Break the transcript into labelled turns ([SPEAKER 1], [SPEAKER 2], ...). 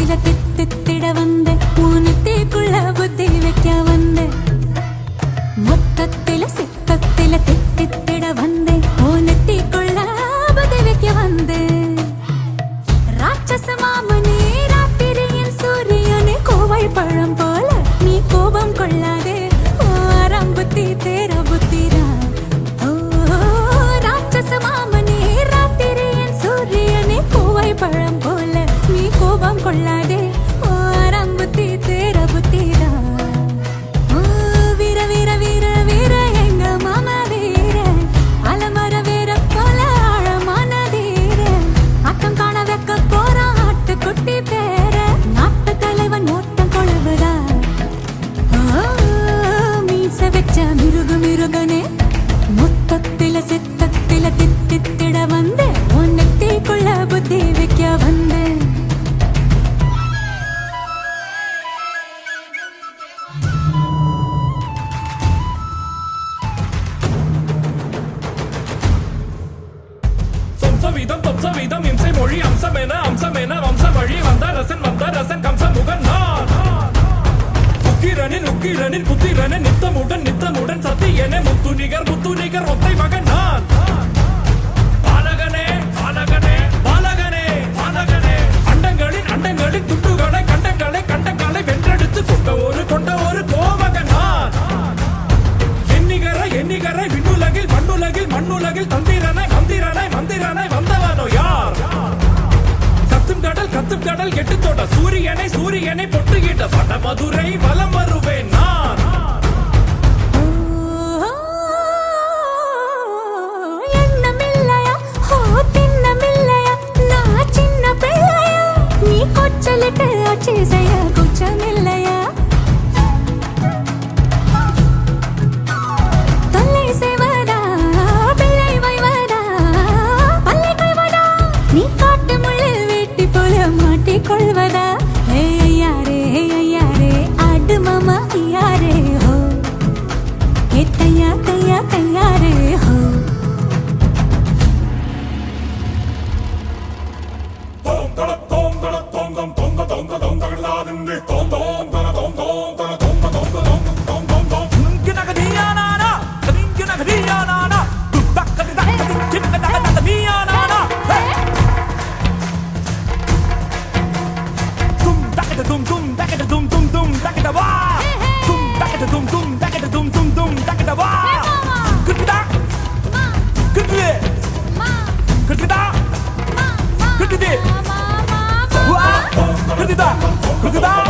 [SPEAKER 1] மொத்தத்தில தித்தித்திட வந்த ஊனத்தேக்குள்ள புத்தி வைக்க வந்த மொத்தத்தில சித்தத்தில தித்தித்திட வந்த ஊனத்தேக்குள்ள புத்தி வைக்க வந்த ராட்சச மாமனே ராத்திரியின் சூரியனே கோவை பழம் போல நீ கோபம் கொள்ளாதே ஆரம்பத்தி தேர புத்திரா ராட்சச மாமனே ராத்திரியின் சூரியனே கோவை பழம் போல நீ கோபம் கொள்ளாதே ஆரம்பத்தி தேர புத்திரா வீர வீர வீர வீர எங்க மாமா வீர அலமர வீர போல ஆழமான தீர ஆட்டம் காண வைக்க போறான் ஆட்டுக்குட்டி பேர நாட்டு தலைவன் ஓட்டம் கொழுவுதா மீச வச்ச மிருகு மிருகனே மொத்தத்தில சித்தத்தில தித்தித்திட வந்த உன்னத்தைக்குள்ள புத்தி வைக்க வந்த
[SPEAKER 2] வம்சவீதம் இம்சை மொழி அம்சமென வம்ச வழி வந்த ரசன் கம்ச முகன் நான் உக்கிரனின் புத்திரனின் நித்தமுடன் சத்தியனே முத்துநிகர் ஒத்தை மகன் நான் பாலகனே அண்டங்களின் துண்டுகளை கண்டங்களை வென்றெடுத்து கொண்ட ஒரு கோமகன் நான் எண்ணிகரை விண்ணுலகில் மண்ணுலகில் மந்திரனை வந்தவனோ யார் கத்தும் கடல் எட்டு தோட்ட சூரியனை பொட்டுகிட்ட வட மதுரை வலம் வருவேன் நான்
[SPEAKER 1] எண்ணமில்லையா திண்ணமில்லையா நான் சின்ன பிள்ளையா நீ கொச்சலிட்டு ஆட்சி செய்ய குச்சமில்லையா தொல்லை செய்வதா பிள்ளை வைவதா பல்லை கொள்வதா நீ காட்டு முள்ளில் வேட்டி போல மாட்டிக்கொள்வதா ஐயாரே ஆடு மாமா ஐயாரே ஹோ ஏ தையாரே ஹோ
[SPEAKER 2] Good